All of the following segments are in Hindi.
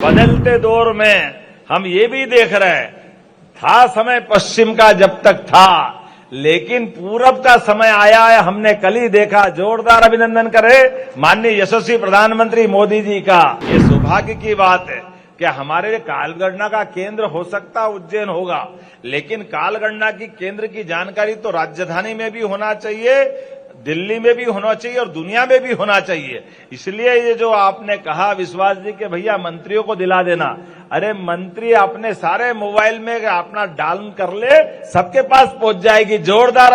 बदलते दौर में हम ये भी देख रहे हैं, था समय पश्चिम का जब तक था, लेकिन पूरब का समय आया है, हमने कल ही देखा। जोरदार अभिनंदन करें माननीय यशस्वी प्रधानमंत्री मोदी जी का। ये सौभाग्य की बात है कि हमारे लिए कालगणना का केंद्र हो सकता उज्जैन होगा, लेकिन कालगणना की केंद्र की जानकारी तो राजधानी में भी होना चाहिए, दिल्ली में भी होना चाहिए और दुनिया में भी होना चाहिए। इसलिए ये जो आपने कहा विश्वास जी के भैया मंत्रियों को दिला देना, अरे मंत्री अपने सारे मोबाइल में अपना डाउन कर ले, सबके पास पहुंच जाएगी। जोरदार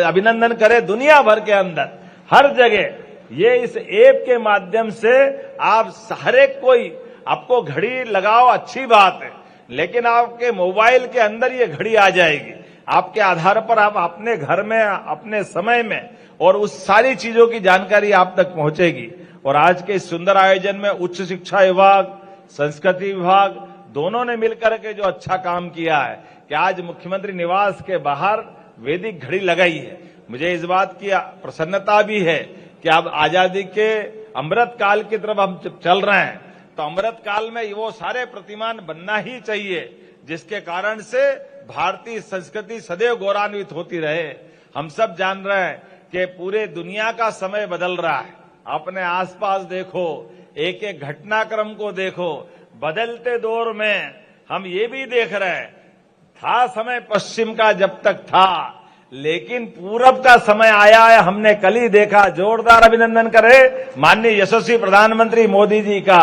अभिनंदन करें दुनिया भर के अंदर हर जगह। ये इस ऐप के माध्यम से आप हर एक कोई आपको घड़ी लगाओ, अच्छी बात है, लेकिन आपके मोबाइल के अंदर ये घड़ी आ जाएगी। आपके आधार पर आप अपने घर में अपने समय में और उस सारी चीजों की जानकारी आप तक पहुंचेगी। और आज के इस सुंदर आयोजन में उच्च शिक्षा विभाग, संस्कृति विभाग दोनों ने मिलकर के जो अच्छा काम किया है कि आज मुख्यमंत्री निवास के बाहर वैदिक घड़ी लगाई है। मुझे इस बात की प्रसन्नता भी है कि अब आजादी के अमृत काल की तरफ हम चल रहे हैं, तो अमृत काल में वो सारे प्रतिमान बनना ही चाहिए जिसके कारण से भारतीय संस्कृति सदैव गौरवान्वित होती रहे। हम सब जान रहे हैं कि पूरे दुनिया का समय बदल रहा है। अपने आसपास देखो, एक एक घटनाक्रम को देखो। बदलते दौर में हम ये भी देख रहे हैं, था समय पश्चिम का जब तक था, लेकिन पूरब का समय आया है, हमने कल ही देखा। जोरदार अभिनंदन करें माननीय यशस्वी प्रधानमंत्री मोदी जी का,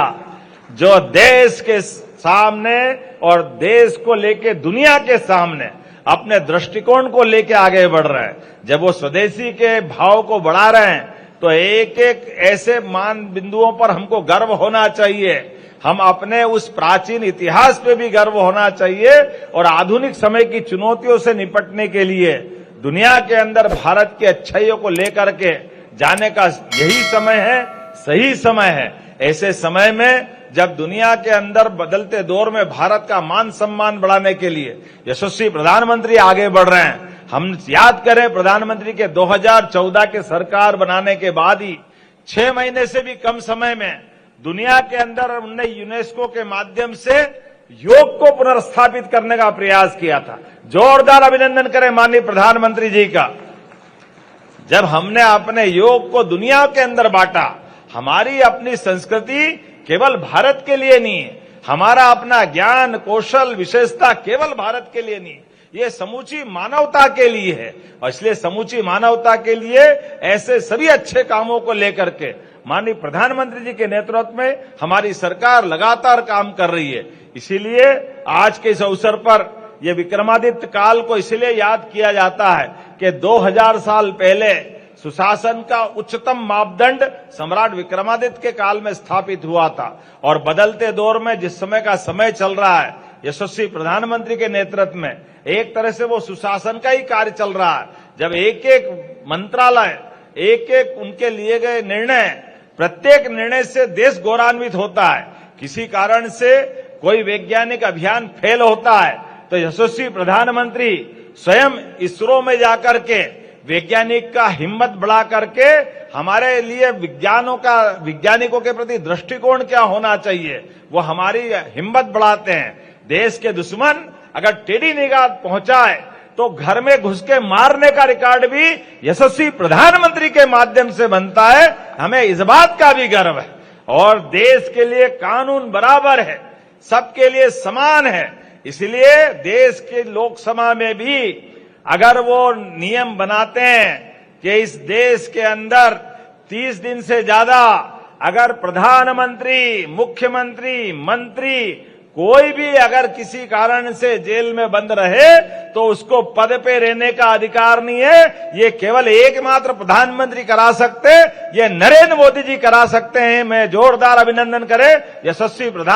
जो देश के सामने और देश को लेके दुनिया के सामने अपने दृष्टिकोण को लेके आगे बढ़ रहे हैं। जब वो स्वदेशी के भाव को बढ़ा रहे हैं, तो एक एक ऐसे मान बिंदुओं पर हमको गर्व होना चाहिए। हम अपने उस प्राचीन इतिहास पे भी गर्व होना चाहिए और आधुनिक समय की चुनौतियों से निपटने के लिए दुनिया के अंदर भारत की अच्छाइयों को लेकर के जाने का यही समय है, सही समय है। ऐसे समय में जब दुनिया के अंदर बदलते दौर में भारत का मान सम्मान बढ़ाने के लिए यशस्वी प्रधानमंत्री आगे बढ़ रहे हैं। हम याद करें प्रधानमंत्री के 2014 के सरकार बनाने के बाद ही 6 महीने से भी कम समय में दुनिया के अंदर उन्होंने यूनेस्को के माध्यम से योग को पुनर्स्थापित करने का प्रयास किया था। जोरदार अभिनंदन करें माननीय प्रधानमंत्री जी का। जब हमने अपने योग को दुनिया के अंदर बांटा, हमारी अपनी संस्कृति केवल भारत के लिए नहीं है, हमारा अपना ज्ञान कौशल विशेषता केवल भारत के लिए नहीं, ये समूची मानवता के लिए है। और इसलिए समूची मानवता के लिए ऐसे सभी अच्छे कामों को लेकर के माननीय प्रधानमंत्री जी के नेतृत्व में हमारी सरकार लगातार काम कर रही है। इसीलिए आज के इस अवसर पर यह विक्रमादित्य काल को इसलिए याद किया जाता है कि 2000 साल पहले सुशासन का उच्चतम मापदंड सम्राट विक्रमादित्य के काल में स्थापित हुआ था। और बदलते दौर में जिस समय का समय चल रहा है, यशस्वी प्रधानमंत्री के नेतृत्व में एक तरह से वो सुशासन का ही कार्य चल रहा है। जब एक एक मंत्रालय, एक एक उनके लिए गए निर्णय, प्रत्येक निर्णय से देश गौरवान्वित होता है। किसी कारण से कोई वैज्ञानिक अभियान फेल होता है तो यशस्वी प्रधानमंत्री स्वयं इसरो में जाकर के वैज्ञानिक का हिम्मत बढ़ा करके हमारे लिए वैज्ञानिकों के प्रति दृष्टिकोण क्या होना चाहिए, वो हमारी हिम्मत बढ़ाते हैं। देश के दुश्मन अगर टेढ़ी निगाह पहुंचाए तो घर में घुस के मारने का रिकॉर्ड भी यशस्वी प्रधानमंत्री के माध्यम से बनता है। हमें इस बात का भी गर्व है। और देश के लिए कानून बराबर है, सबके लिए समान है। इसलिए देश के लोकसभा में भी अगर वो नियम बनाते हैं कि इस देश के अंदर 30 दिन से ज्यादा अगर प्रधानमंत्री, मुख्यमंत्री, मंत्री कोई भी अगर किसी कारण से जेल में बंद रहे तो उसको पद पे रहने का अधिकार नहीं है। ये केवल एकमात्र प्रधानमंत्री करा सकते, ये नरेंद्र मोदी जी करा सकते हैं। मैं जोरदार अभिनंदन करें यशस्वी प्रधान